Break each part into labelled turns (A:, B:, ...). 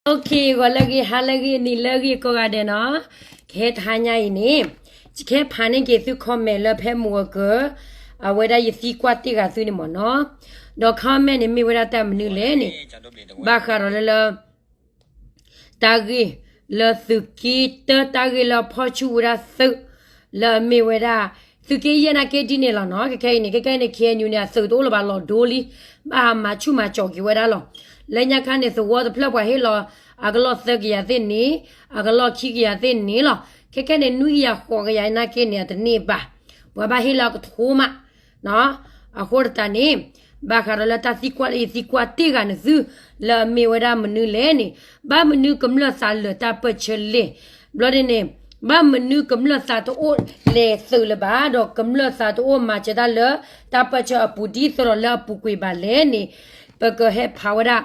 A: Okay, golagi halagi ni lagi ko ga de no. Ke thanya ini. Ke phane ke su comment le phe mu ko. Weda yi si kwat ti ga su ni mo no. Do comment ni mi weda ta mnu le ni. Ba kha ro le tagi le su ki te tagi le pho chu weda su. Le mi weda su ki ye na ke di ni la no. Ke ni ke nyu ni su do lo ba lo do li. Ba ma chu ma cho ki weda lo. Lenya kan is the word plug wa helo agalo thgia thinni agalo khigia thinni lo keke ne nuya ko ga na ke ne tni ba wa ba helo ko thoma no a horta ni ba kharola ta sikwa ti ga ne zu la me wada menu le ni ba menu kum la sa le ta pa chele blo ne ba menu kum la sa to o le su le ba do kum la sa to o ma che da le ta pa cha pu di so la pu kwe ba le ni ba ko he phawada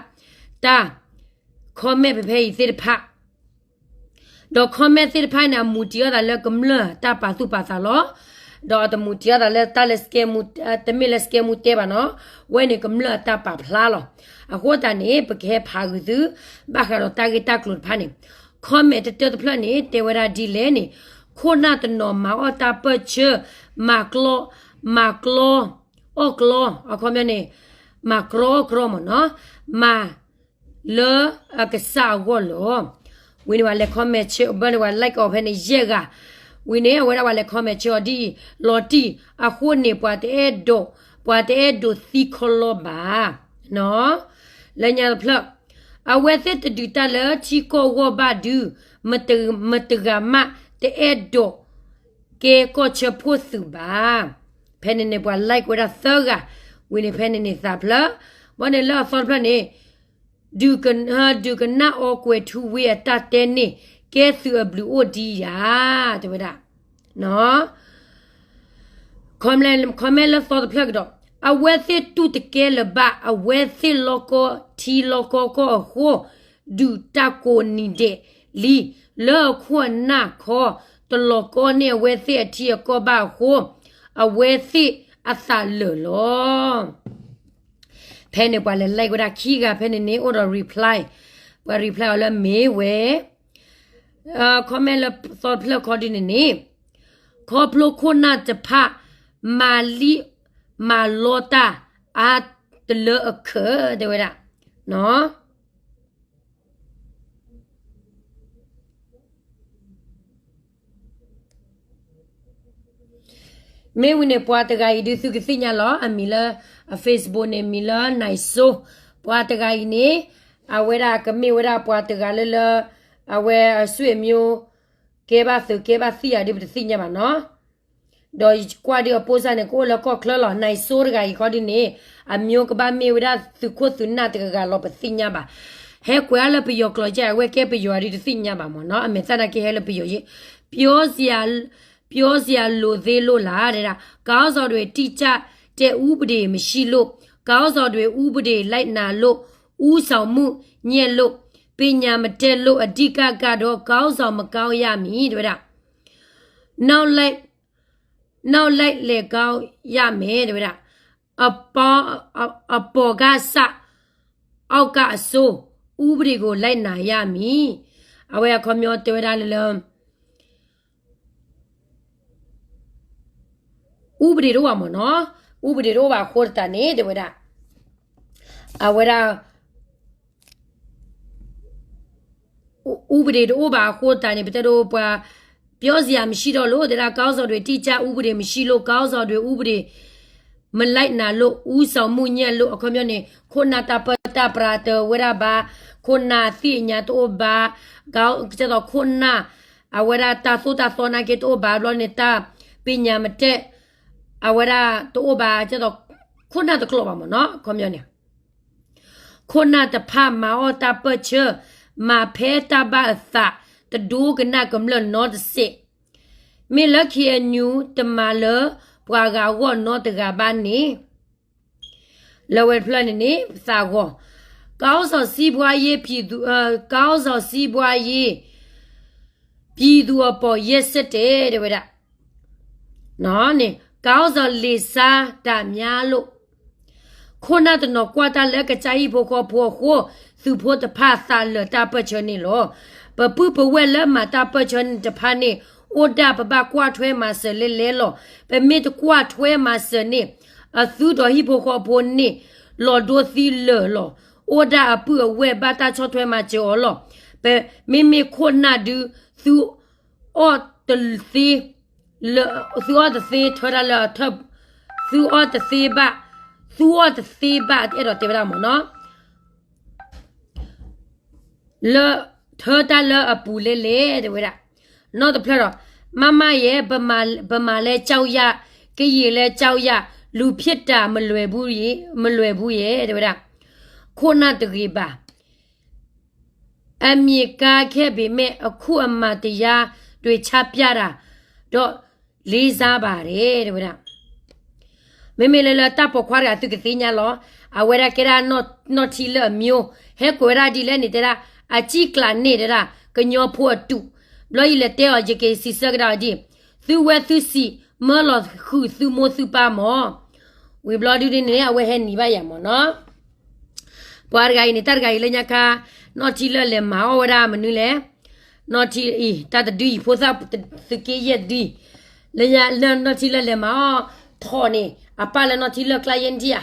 A: ta comment pe phe sit pha do comment sit pha na mu tia da le kumla ta pa su pa sa lo do ta mu tia da le ta le ske mu ta mi le ske mu te ba no we ni kumla ta pa phla lo a ho ta ni pe ke pha gu su ba kha ro ta ki ta klu pha ni comment te te phla ni te wa da di le ni kho na ta no ma o ta pa che ma klo o klo a comment ni ma kro mo no ma le ka sa go lo we ni wa le comment che ba ni wa like of ni ye ga we ni wa le comment che di lo ti a khu ni pwa te do si kholo ba no le nya phla a we se te du ta le chi ko go ba du mate ga ma te do ke ko che phu su ba phe ni pwa like wa sa ga we ni phe ni sa phla wa ni la fa phla ni du kan na o kwe thu we ta te ni ke su a blue o di ya de da no comment la for the plug do a we se tu te ke le ba a we se loko ti loko ko ho du ta ko ni de li le kho na kho to loko ne we se ti ko ba ho a we se a sa le lo pen pa le like wada khi ga pen ni order reply wa reply la me we comment la thought plug coordinate ni kho plo khona te pha mali malota a de le occur de wada no me wine pwa ta ga idu su ki sinya lo amila Facebook ne mila naiso pwa ta ga ni awera ka me wera pwa ta ga le awe swe myo ke ba si ya di sinya ba no do kwa di oposa ne ko lo ko klo lo naiso ga i ko di ne amyo ka ba me wera su ko su na ta ga lo pa sinya ba he kwa la pi yo klo ja we ke pi yo di sinya ba mo no ame sa na ke he le pi yo yeပြောစရာလိုသေးလို့လားတဲ့ကောင်းစော်တွေတိကျတဲ့ဥပဒေမရှိလို့ကောင်းစော်တွေဥပဒေလိုက်နာလို့ဥဆောင်မှုညက်လို့ပညာမတက်လို့အဓိကကတော့ကောင်းစော်မကောင်းရမည်တဲ့နောက်လိုက်လေကောင်းရမယ်တဲ့အပေါ်ကစအောက်ကအစိုးဥပဒေကိုလိုက်နာရမည်အဝဲခေါမျိုးတွေ့တာလေဥပဒေတော့မနော်ဥပဒေတော့ပါခေါ်တာနေတယ်ဝဒအဝဒဥပဒေတော့ပါခေါ်တာနေပြတော့ပွာပြောစရာမရှိတော့လို့ဒါကောင်းစော်တွေတိကျဥပဒေမရှိလို့ကောင်းစော်တွေဥပဒေမလိုက်နာလို့ဥဆောင်မှုညက်လို့အခမျိုးနေခုနာတာပတာပရာတဝရဘာခုနာသိညာတော့ဘာကောင်းကျတော့ခုနာအဝဒတာဆိုတာသောနာကေတော့ဘာလို့နေတာပညာမတက်awara to ba che do khona to klo ba mo no khomyo ne khona ta pha ma o ta pa che ma phe ta ba sa ta du gna kam lo no de se me la khie nyu ta ma lo pwa ga wo no ta ga ba ni lo we plan ni sa go kao so si bwa ye phi du kao so si bwa ye phi du apo yes te de we da no ni ကောင်းစော်လီစာတာများလို့ คนน่าจะนกว่าตาแล้วกระจายพวกพวกสุโพธภาษาเลตาเปชนี่หรอปะปื้อปะเวลแล้วมาตาเปชนจะพานี่โอดาปะบากว่าถ้วยมาเสเลเลหรอปะเมตกว่าถ้วยมาเสนี่สุดอฮิพวกพวนี่หลอดซีเลหรอโอดาปื้อเวบาตาชอถ้วยมาเจอหรอปะเมคนน่าดูสุออตซีเลสุออตซีทราเลทับสุออตซีบะสุออตซีบะเอรอเตบราหมอเนาะเลเธอตาเลอปูเลเดเวระนอตเพลอมามเย่บมาเลเจ้ายะกะยีเลเจ้ายะလူဖြစ်တာမလွယ်ဘူးရဲ့တဲ့ဗျာခုနတကြီးပါအမြေကားခဲ့ပေမဲ့အခုအမတရားတွေချပြတာတော့လေးစားပါတယ်တဲ့ဗျာမေလေလတပ်ပေါ်ခွာရသူကသိညာလောအဝရကရာနော်တီလမျိုးဟဲကိုရာဒီလဲနေတဲ့အချီကလာနေတဲ့ကညောဖို့တူဘလို့ရတဲ့အကြကေစီစကရာဒီသူဝဲသူစီမလောခုသူမိုသူပါမောဝေဘလော်ဒီနေအဝဲဟဲနီပါရမောနော်ပွားဂိုင်းနေတတ်ဂိုင်းလညာခါနော်တီလဲမောဝရမနူလဲနော်တီတတ်ဒီဖိုသာတကေယက်ဒီလညာနော်တီလဲမောထော်နေအပါလနော်တီလဲကလိုင်းဒီယာ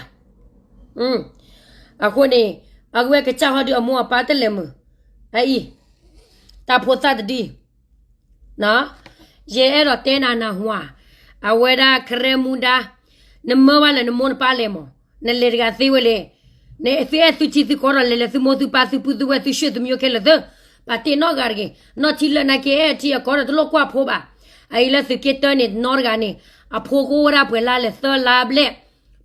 A: အခုနေအကွဲကချောက်ဒီအမောပါတလဲမအေးတာဖိုသာတဒီနော်ရဲအဲ့တော့တဲနာနာဟွာအဝဲဒါခရမူဒါနမောဝါလနမောပါလေမောနလေကသေဝလေနေအသေးသူချီသူကောရလေလေသူမောသူပါသူပူသူဝဲသူရှေ့သူမျိုးခဲလေတဲ့ပါတေနောဂါရကေနော်ချီလနာကေတီကောရတလောကွာဖိုးပါအိလစကေတနေနော်ဂါနေအဖိုးကိုရပွဲလာလေသလာဘလေ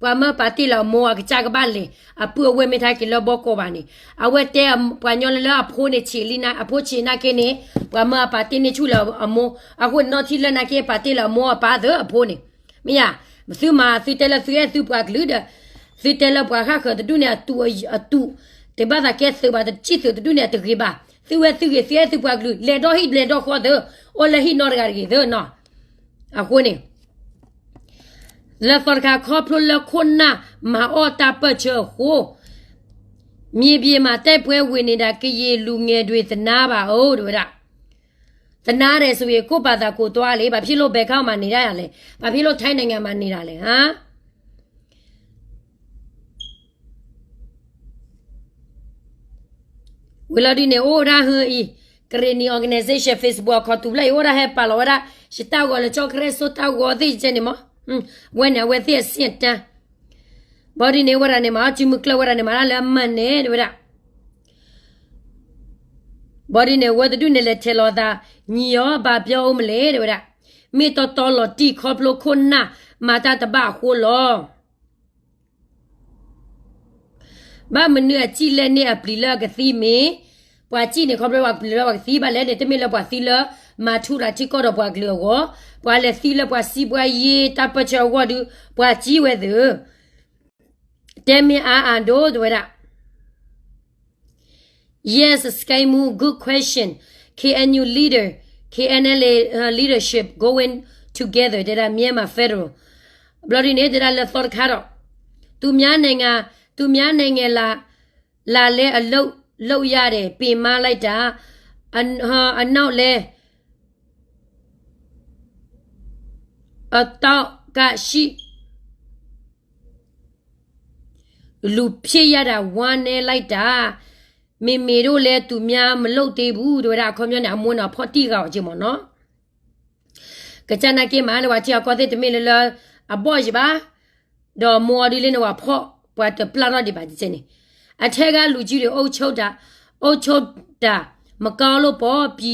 A: ပမပါတီလာမောကချကပါလေအပူဝဲမထားကီလောဘောကောပါနေအဝဲတဲပညောလအဖိုးနေချီလီနာအဖိုးချီနာကေနေပမပါတီနေချူလာအမောအခုနော်ချီလနာကေပါတီလာမောပါတဲ့အဖိုးနေမရမစုမာစီတဲလဆူရဲ့သူပွားကလူဒစီတဲလပွားခါခတဲ့ဒုနေတူအတူတေဘာသာကဲစဘာတဲ့ချစ်တဲ့ဒုနေတကြီးပါသူရဲ့သူရဲ့စီရဲ့သူပွားကလူလေတော့ဟိလေတော့ခေါ်တဲ့အိုလဟိနော်ရကြီးတဲ့နော်အခုနေလက်ဖကခေါပလခွန်းနာမအော်တာပချေဟိုမြေပြေမှာတိုက်ပွဲဝင်နေတာကရေလူငယ်တွေသနာပါဟုတ်တို့ရသနာတယ်ဆိုရင်ကိုယ့်ဘာသာကိုသွားလေဘာဖြစ်လို့ဘယ်ကောက်မှနေရရလဲဘာဖြစ်လို့ထိုင်းနိုင်ငံမှာနေတာလဲဟမ်ဝလာဒီနေအိုရာဟီကရနီ organization facebook ခေါ်တူလိုက်အိုရာဟဲပါလောရာရှစ်တောက်ကိုလည်းချောကရဲဆိုတောက်ကိုသိချင်နေမဝဲနေဝဲသိစင်တန်ဘော်ဒီနေဝရနေမှာချီမကလဝရနေမှာလည်းမန်နေတို့ရဘော်ဒီနေဝဲတူနေလေချေလောသာညီရောဘာပြောမလဲတို့ရမိတော်လော်တီခေါပလိုခွန်းနာမာတာတဘခိုလောဘာမနူအချီလဲနေအပလီလာကသီမေပွာချီနေခေါပလိုကပလီလာကသီဘာလဲနေတမီလပွာသီလာမာထူလာတီကောတော့ပွာကလောပွာလဲသီလာပွာစီပွာယေတပချောဝဒူပွာကြီးဝဲသူတဲမီအာအန်ဒိုတို့ရYes, Skymu, good question. KNU leader, KNLA leadership going together. That are Myanmar federal. Bloody ne that are for caro. Tu myanenga la le a low yade pe ma like da an now le a tao ka shi lu pye yada one like daမေတို့လဲသူများမလုတ်သေးဘူးတို့ရခေါမျောနေအမွန်းတော့ဖော်တိကောက်ချင်းမနော်ကကြနာကေမာလဝချီကောတဲ့တမေလအဘောရှိပါတော့မော်ဒီလင်းတော့ဖော့ပွားတပလာတော့ဒီပါချင်းနေအထက်ကလူကြီးတွေအုတ်ချုပ်တာမကောင်းလို့ပေါ့ပြ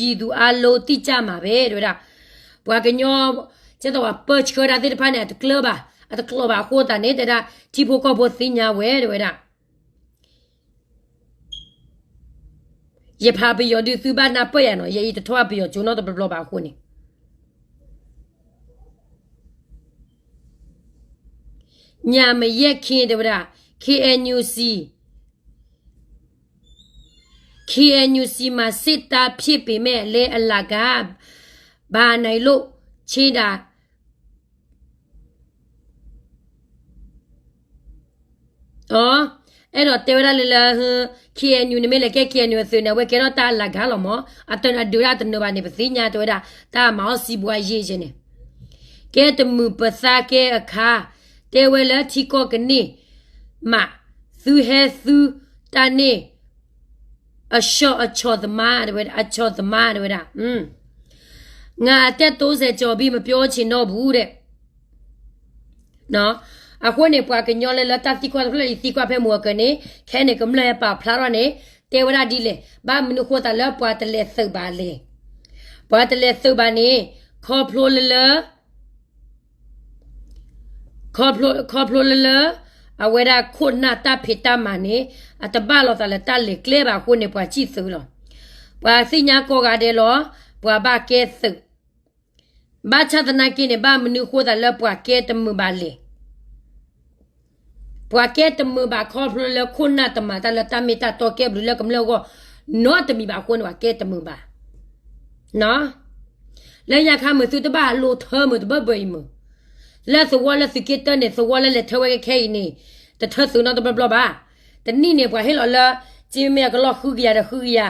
A: ည်သူအလိုတိကြမှာပဲတို့ရဘွာကညောကျတော့ပတ်ချရတဲ့ဖာနေတကလဘာခိုးတာနေတဲ့တီဖိုကောဘောသိညာဝဲတို့ရရဖာပယောဒီသူဘာနာပရနော်ယေတထွားပယောဂျုံတော့ဘလဘာခုနေညာမရက်ခင်တဗရာ KNUC မှာစစ်တာဖြစ်ပေမဲ့လဲအလကဘာနိုင်လို့ချေးတာ အဲ့တော့တေဝရလေလာခီယန်ယူနေမလေကဲခီယန်ယူဆွေနေဝဲကဲတော့တာလာကားလို့မအတန်အဒူရတနဘာနေပစီညာတော့တာမောင်စီဘွားရေးခြင်းနေကဲတမှုပစာကဲအခါတေဝဲလာချီကောကနေမသူဟဲသူတနေအရှော့အချောသမားတွေအချောသမားတွေငါအသက်30ကျော်ပြီးမပြောချင်တော့ဘူးတဲ့နော်အခုနေပွားကညောလဲလတတိခွာဖလက်တီခွာဖဲမောကနေခဲနေကမလဲပါဖလာရနေတေဝရဒီလေဘာမနုခိုတာလပွားတလဲသုတ်ပါလေပွားတလဲသုတ်ပါနေခေါ်ဖလိုလခေါ်ဖလိုလအဝဲရာခုနာတာဖိတမနေအတပါလောတလဲတလေကလေပါခုနေပွားကြည့်စုလောပွားစိညာကောကတဲ့လောပွားဘာကဲသုတ်ဘာချဒနာကိနေဘာမနုခိုတာလပွားကဲတမှုပါလေပွားကဲတမှုပါခေါ်ဖလခုနာတမတလတမီတာတော့ကဲဘလကမလောကနောတမီပါခုနဝကဲတမှုပါနော်လဲရခါမသူတပါလိုထမတဘဘိမလက်စဝါလက်စကစ်တနေစဝါလက်ထဝဲခဲနေတထဆူနော်တဘဘပါတနိနေပွားဟဲလောလာဂျီမေကလောခုကရခုကရ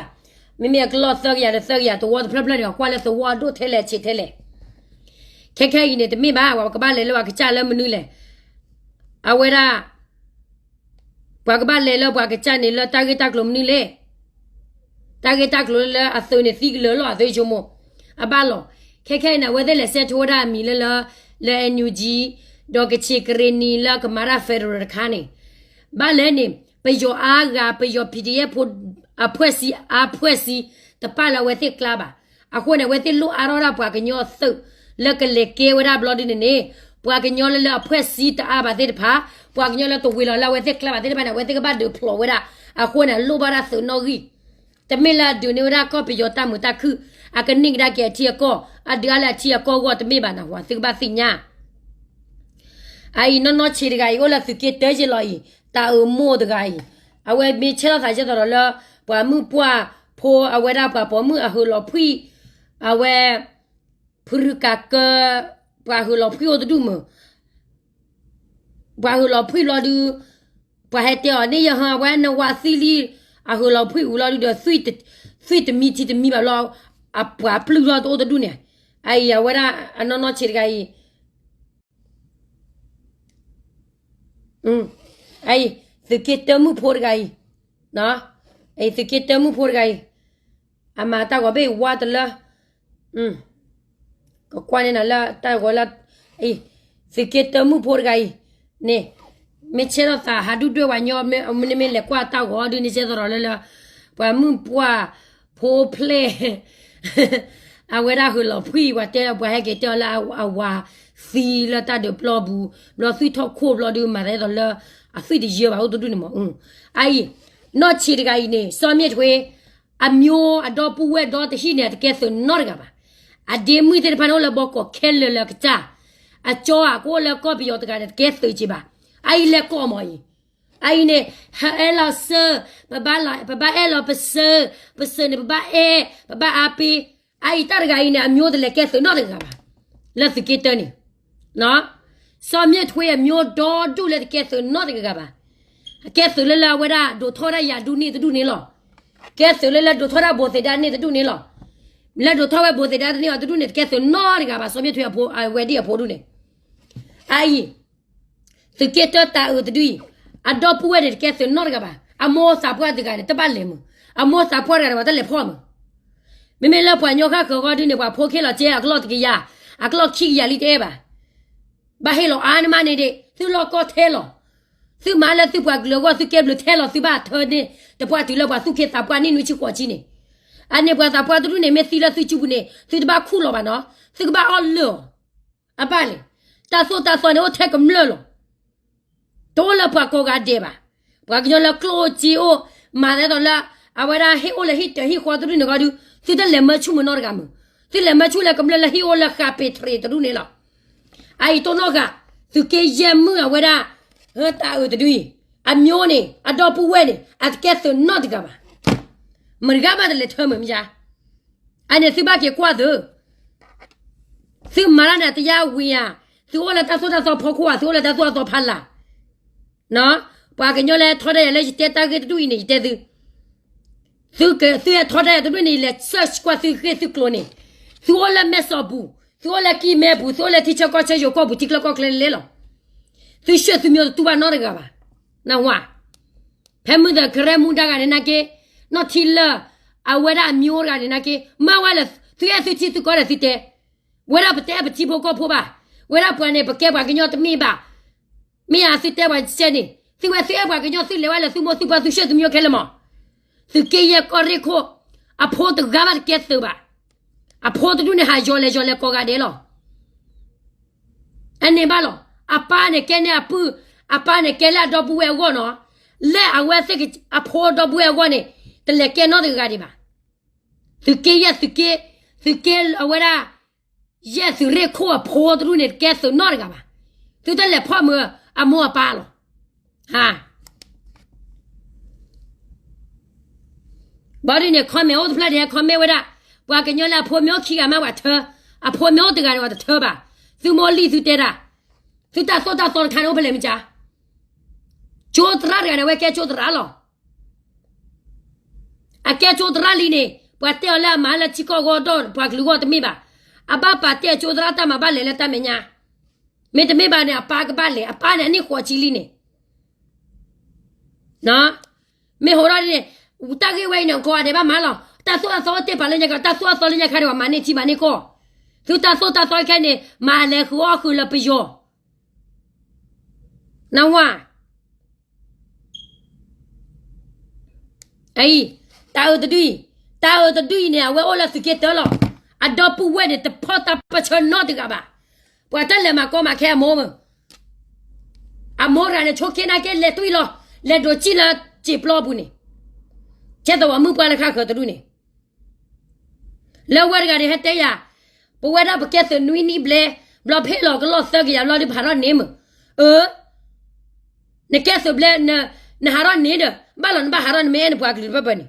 A: မမေကလောဆောကရဆောကရတော့ဖလဖလရကွာလက်စဝါဒိုထဲလက်ချစ်ထဲလက်ခဲခဲနေတမိပါဝကပါလေလောကကြလဲမနူးလေအဝဲရာဘွာကဘာလေလောဘွာကချန်နေလောတာဂက်တက်လုံးနီလေတာဂက်တက်လုံးလေအသွနေသီကလောအသေးချုံမအဘလောခဲခဲနာဝဲတဲ့လေဆက်ထိုးတာမီလေလောလေအန်ယူဂျီဒေါကချီကရနီလာကမာရာဖက်ရခါနေဘာလဲနေပယောအားကပယော PDF ဖို့အဖွဲ့စီတပလာဝဲတဲ့ကလာပါအခုနေဝဲတဲ့လူအရောရာဘွာကညောသုတ်လက်ကလေကေဝရာဘလော်ဒီနေပွာကညောလလအဖွဲစီတအားပါတဲ့ဖာပွာကညောလတော့ဝီလာဝဲတဲ့ကလာပါတဲ့ဘာဝဲတဲ့ကဘာဒူဖလောဝဲတာအခုနဲ့လိုဘာရဆနိုဂီတမီလာဒူနေရာကောပီယောတမူတခုအကနိကရကဲတီကောအဒဂလာတီကောဝတ်မေဘာနာဝါသကဘာစညာအိုင်နော်ချီရဂိုင်ဝလာစကေတဲဂျလိုင်တာအမိုဒဂိုင်အဝဲမီချလာသာကျတော့လပွာမှုပွာဖိုးအဝဲတာပွာပေါ်မှုအဟူလောဖွီအဝဲဖုရကကပွာဟူလောဖွီအိုတူမပွာဟူလောဖွီလောဒူပွာဟဲတဲော်နေယဟာဝဲနဝါစီလီအဟူလောဖွီဦးလောဒူဒဆွီတမီတီတမီဘာလောအပွာပလူလောတိုတူနေအိုင်ယဝရာအနော်နော်ချီဂိုင်အိုင်သကိတမှုဖိုဂိုင်နော်အိုင်သကိတမှုဖိုဂိုင်အမတာကဘေဝါတလာก็กว่านี่นะละตาก็ละสิเกตမှုဖိုဂိုင်နေမချေတော့သာဟာဒုတွေဝညောမနေမလေကွာတောက်ဟောဒီနေချေတော့လေလာပွာမှုပွာဖိုးဖလေအဝဲရာဟလောဖွီဝတဲဘွားဟဲကေတောလာအဝါစီလာတာဒပလဘူးလောစီထောက်ခိုးလောဒီမာရဲတော့လာအစီဒီရပါဟုတ်တူနေမအိုင်နော့ချီတကိုင်နေစောမြက်ထွေအမျိုးအတော်ပူဝဲတော့တရှိနေတကဲဆိုနော့ကပါအဒီမွေတဲ့ဖာနိုလဘောကိုခဲလလကချာအချောကိုလကောပီယောတကတဲ့ကဲဆွေချပါအိုင်လက်ကောမော်အိုင်နေဟာအလာဆဘဘာလာဘဘာအလာပစနေဘဘာဘဘာအပီအိုင်တာဂိုင်နေအမျိုးတလည်းကဲဆွေနော်တကပါလက်စကီတနီနော်စောမြက်ထွေးအမျိုးတော်တူလည်းကဲဆွေနော်တကပါကဲဆွေလလဝရဒိုထောရယာဒူနေတူနေလောကဲဆွေလလဒိုထောရဘောစေဒါနေတူနေလောလက်တို့ထောက်ဝဲဘိုတဲ့တာနေတူနေကဲဆိုနော်ဒီကပါစောမြထွေးအဖိုးဝဲဒီအဖိုးတူနေအိုင်စကေတတာဥတူအတော့ပွဲတဲ့ကဲဆိုနော်ဒီကပါအမောစာပွဲတဲ့ကတပတ်လေမအမောစာပွဲရတယ်ဘာတလဲဖော်မမမေလပွားညောခါကောဒီနေပွားဖိုးခဲလာကျဲအကလော့တကရအကလော့ခိရလီတဲပါဘာဟဲလောအာနမနေတဲ့သူလောကောထဲလောသူမလာသူပွားဂလောကောသူကဲဘလထဲလောသူဘာထော်နေတပွားသူလောပွားသူခေတာပွားနေနွချီကောချီနေအနေပွားတာပွားတူနေမေစီလာသူချူနေသူတပါခုလောပါနော်သူကပါအော်လောအပါလေတာဆိုနေထက်ကမလောတော်လာပွားကောကတဲ့ပါပွားကညလာကလိုချီအိုမာနေတော့လာအဝရာဟီအိုလဟီတဟီခွာတူနေကဒူသူတလဲမချူမနော်ကမသူလဲမချူလဲကမလဟီအိုလခါပေထရီတူနေလားအိုင်တော့နော်ကသူကေယမအဝရာဟတာဥတူအမျိုးနေအတော်ပူဝဲနေအကဲဆိုနော်တကပါမရကဘာတလေထမမကြအနေစီဘာကေကွာဒစီမရနာတရားဝီယာသူလာတဆောဖောခွာသူလာတဆောဖလာနော်把个鸟来拖的来带大个都一年带的，是拖的都一年来30块是多呢，是我来买纱布，是我来给买布，是我来提前搞车有搞布提了搞来了，所以学生苗都把那个吧，那我，他们的可来木大个那个，那提了啊，我那苗个那个，买完了，虽然是提是搞了是的，我那不带不提不搞破吧，我那不呢不给把个鸟的米吧，米啊是带完钱的。是为谁把个鸟是来完了，是么是把是学生苗开了嘛？是给也搞这个，啊破的干嘛给手吧？啊破的就你还叫来搞个的了，安尼吧咯，啊爸呢给你啊不，啊爸呢给了都不会我呢，来啊我这个啊破都不会我呢，得来给那这个的吧？是给也是给我啦，也是来考破的就你给手那个吧？就得来破么啊么爸了。哈，把人家看没，我都不来人家看没为的，我跟你俩破苗去干嘛？我偷啊，破苗这个我的偷吧，就没理就对的，就打扫看我不来没家，脚子哪这个我该脚子哪了，啊该脚子哪里呢？我掉了买了几个我到，把路我都没吧，啊把掉脚子哪打嘛把来了打没呢？没得没把呢，八个把来，把呢你活几里呢？那没好了的，我大概为两个的吧，买了，打扫得把人家个打扫人家看的话，买你几买你个，就打扫看的，买来喝了不要，那我，哎，大耳的对呢，我了是给得了，啊，都不为的，跑到不成那这个吧，我等了嘛，干嘛看毛嘛，啊，毛人的抽开那个来对了。来着急了接不了不呢，接到我们班来看课的路呢。来我这个人还对呀，不为了不给是你不来，不来陪了个老师个呀，老的怕他你们，你给是不来那还让你的，把人把还让你没的不给你不呢，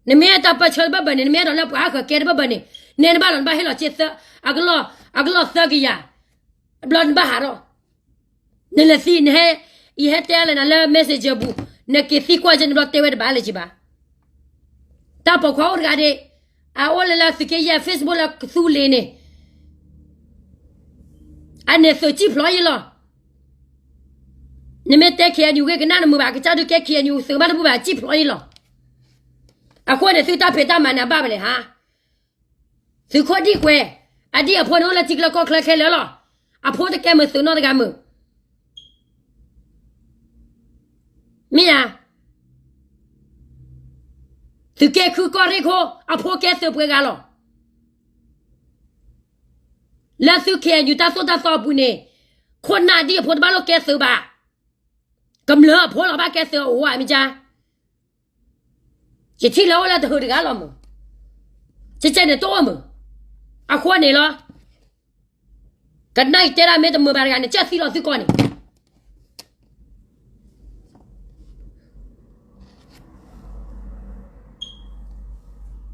A: 你没到不吃不呢，你没到那不还可给的不呢，你把人把黑了接是啊个老师个呀，不让你把还了，你那是你还。ये है त्याले ना ले मैसेज जबू न किसी को जन ब्लॉक तेरे बाले जी बा ता पखवा और गाड़े आ ओले ला सके या फेसबुक ला सू लेने अने सोची फ्लॉय लो न मैं ते किया न्यू के ना न मुबा के चादू के किया न्यू से बार मुबा ची फ्लॉय लो आ को ने सुता पेता माना बाबले हा सु को दी क्वे आ दी आ फोन ओला चिकला को खला खेले लो आ फोन ते के म सु नो ते ga म咩啊？သူကခုကောရီခိုအဖို့ကဲစပွဲကလောလာစုခဲယူတာဆိုတာစဘူးနေခွန်နာဒီဖို့ဘာလို့ကဲစပါကမလဖို့လာဘာကဲစဝါမကြချစ်ချီလောလာတူတကလောမချစ်ချနေတော့မအခုနေလောကနိုင်တဲရမဲတမဘာကနေချက်စီလောစုကောနေ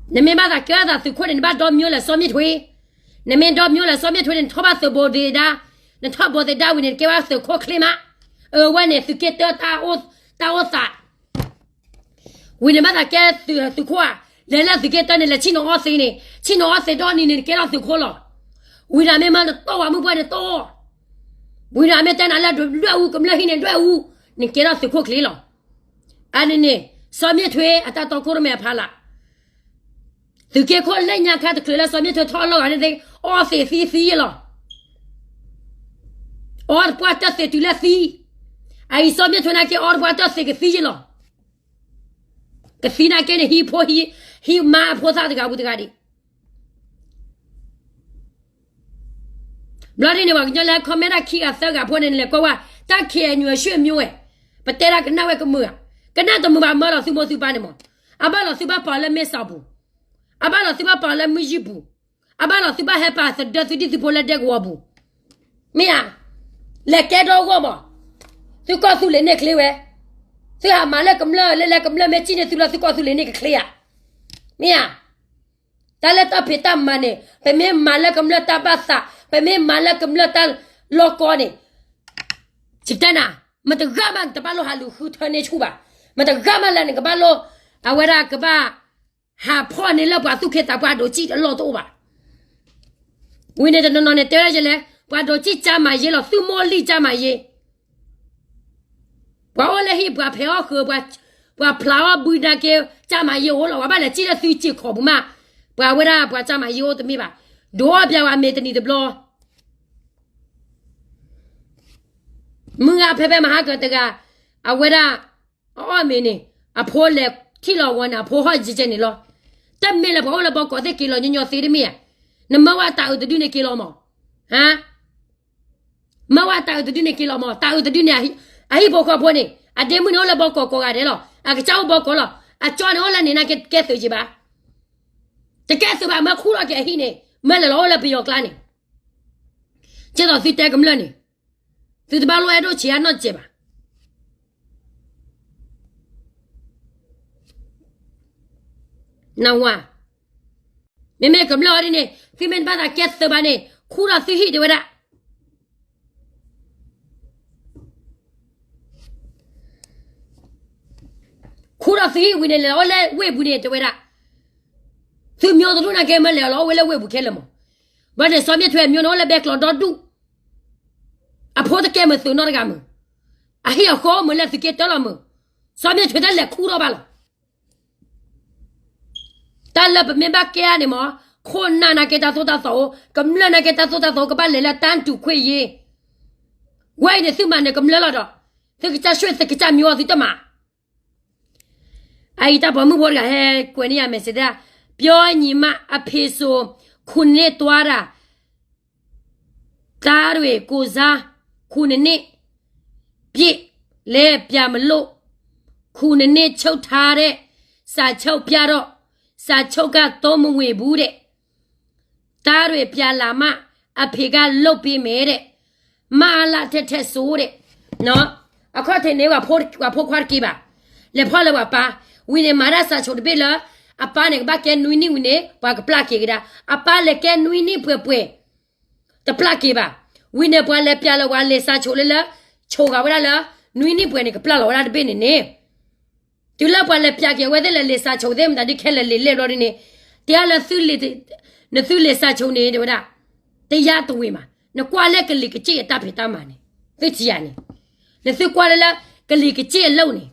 A: 你们把他给他是可能把稻苗来烧米推，你们稻苗来烧米推，你他把是包的哒，你他包的哒，为你给我是可可嘛？我呢是给到打我啥？为你把他给是可啊，来了是给到你来请我谁呢？请我谁到你给他是可了？为啥没嘛的到我们班的到？为啥没在那来乱舞，咁来现在乱舞，你给他是可可了？安尼呢，烧米推啊，他到可都没怕了。သူကခေါ်လက်ညာခတ်ကလေးစောမြတ်ထော်လောက်ရတယ်အော်စီလောအော်ပွားတက်တူလက်စီအိုင်စောမြတ်ထွန်းကအော်ပွားတက်ကစီလောကစီနာကဟီဖိုဟီမာဖိုစားတကဘူးတကဒီဘလာဒီနေဝကညလာခမရာခီကသကဖိုနေလေကောဝတက်ခေညွှေရွှေမျိုးဝဲပတဲရကနဝဲကမှုကနတမဘာမလောစုမစုပါနေမအဘလောစုပါပါလဲမဲဆောဘူးအဘလောစုပါပါလဲမကြီးဘူးအဘလောစုပါဟဲပါစဒသဒီပိုလက်တဲ့ကောဘူးမင်းလက်ကဲတော့ကောမသူကသူလေနေကလေးဝဲသူဟာမလက်ကမလလဲကမလမဲချင်းနေသူလားသူကသူလေနေကလေးရမင်းတလက်တဖေတမနေပမေမလက်ကမလတပါစာပမေမလက်ကမလတလောကောနေချစ်တနာ mà từ gama tập bao hà lù khu thơ này chú bà mà từ gama là cái bao lô à vậy ra cái ba hà phò này là bà tu kia tập ba đồ chi lo tô bà vì này nó này tới rồi lẽ bà đồ chi cha mà gì là tu mò li cha mà gì bà ở đây hi bà phèo khờ bà plow bùi ra kia cha mà gì ô là bà là chỉ là tu chi khó bù mà bà vậy ra bà cha mà gì ô tụi mi bà đồ bia bà mẹ tụi ni tập loมึงอะเพ่ๆมาหากันตะกะอะเวดาอ้อเมนี่อะโพเลที่เราวันอะโพฮอจิเจนี่ลอแต่เมละบ่ละบ่ก็ได้กิโลญญอซีดิมีนมว่าตาอุตดุในกิโลมอฮะมว่าตาอุตดุในกิโลมอตาอุตดุเนี่ยอะฮิบ่ก็บ่นี่อะเดมุนละบ่ก็กะเดลออะกะเจ้าบ่ก็ลออะจอนี่ละนี่นะแกสุจิบาตะแกสุบามาคูลอแกฮินี่แม่ละลอละปิยอกลานี่เจดอสิเตกมละนี่သူတပါလို့အဲ့တော့ချီရတော့ကြည့်ပါနော်ဝါမေမေကမလို့ရင်းနေဖိမန်ဘာသာကက်သဘာနေခူရာသိဟိတဝရခူရာသိဟိဝင်နေလေလဲဝေဘူးနေတဝရသူမျိုးတို့နာကဲမလဲလောဝဲလဲဝေဘူးခဲလမဘာလဲစောမြထွေမျိုးနော်လဲဘက်လောတော့တူအဖိုးတကဲမသူနော်ကမအဟိအခေါ်မလဲစကေတလာမစောမြထွေတယ်လေခူရောပါလားတလဘမေဘကဲနေမခွန်နာနာကေတာဆိုတာသောကမလနာကေတာဆိုတာသောကပါလေလာတန်တူခွေရေဝိုင်းနေစုမနေကမလလာတော့စကချရွှေစကချမျိုးစီတမအိုက်တာဘမဘောရဟဲကွနေရမယ်စတဲ့ပြောညီမအဖေဆိုခုနှစ်တွားတာတားတွေကိုစားခုနှစ်ပြည့်လဲပြမလို့ခုနှစ်ချုပ်ထားတဲ့စာချုပ်ပြတော့စာချုပ်ကတော့မဝေဘူးတဲ့တားတွေပြလာမှအဖေကလုတ်ပြီးမဲတဲ့မာလာထက်ဆိုးတဲ့နော်အခုထင်းနေကဖိုးခွားကြည့်ပါလေဖော်လေပါဝီနေမာရစာချုပ်တဲ့လားအပားနေဘာကဲနွီနီဝီနေဘာကပလက်ကေကဒါအပားလေကဲနွီနီပွဲတပလက်ကေပါဝီနေပွားလေပြလောဝါလေစာချိုလေလားချိုကဝရလားနွီနီပွဲနေကပလက်လောဝရတပိနေနေတူလာပွားလေပြကေဝဲတဲ့လေစာချိုတဲ့မတဒီခဲလေလေလော်နေတရားလေသူလေနသူလေစာချိုနေတယ်ဝဒတရားတဝေးမှာနကွာလေကလေးကကြည့်အတပ်ဖေတာမှာနေသိချီရနေနသူကွာလေကလေးကကြည့်လုံနေ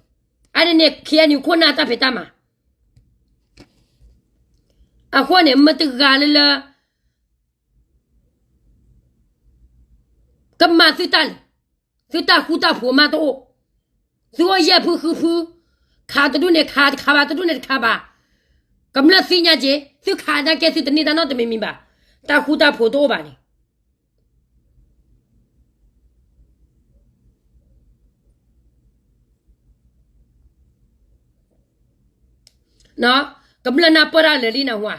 A: အဲ့ဒီနေခေနီခုနာတပ်ဖေတာမှာအခုနေမတကလေလားကမ္မသီတခူတာဖို့မတော့သူရဖူခူခါတူနေခါပါတူနေခါပါကမ္လစီညာကျေသူခါတာကဲသူတနေတာတော့တမမီပါတာခူတာဖို့တော့ပါနေနော်ကမ္လနာပရာလေလီနာဝါ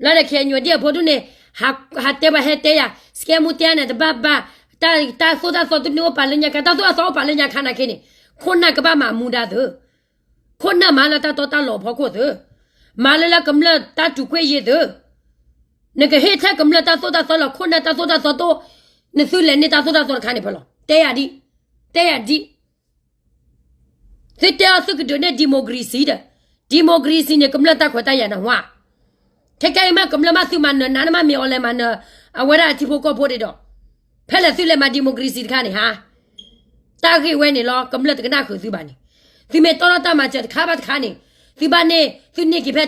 A: လာလေခဲညွတ်တဲ့ဖို့တူနေဟာတဲပါဟဲတဲရစကဲမူတဲနဲ့တဘာတာဆိုတာဆိုတူနိုပါလညာကတာဆိုပါလညာခနာခင်းနေခုနကဘာမမူဒါသူခုနမလာတာတော့တာလောဖို့ကိုသူမလာလကမ္လတာတူခွေရသူနကဟေထကမ္လတာဆိုတာဆိုလခုနတာဆိုတာဆိုတော့နစုလေနေတာဆိုတာဆိုခါနေဖလောတဲရဒီစစ်တဲအစကဒနေဒီမိုကရေစီနဲ့ကမ္လတာခွတာရနာဝါထက်ကဲမကမ္လမစုမနနာနမမေော်လဲမနအဝရအတိဖို့ကိုဖို့တော့ဖဲလက်စုလဲမဒီမိုကရေစီတခါနေဟာတာခိဝဲနေလောကမ္လတကနာခုစုပါနေဒီမေတော်တာမချက်ခါပါတခါနေဒီပါနေသူနေကိပဲ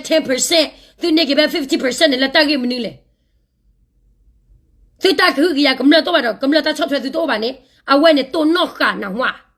A: 10% သူနေကိပဲ 50% နဲ့လက်တာကိမနီလေသူတာခိကရကမ္လတော့ပါတော့ကမ္လတာချော့ထွဲသူတော့ပါနေအဝဲနေတော့နော့ကနာဝါ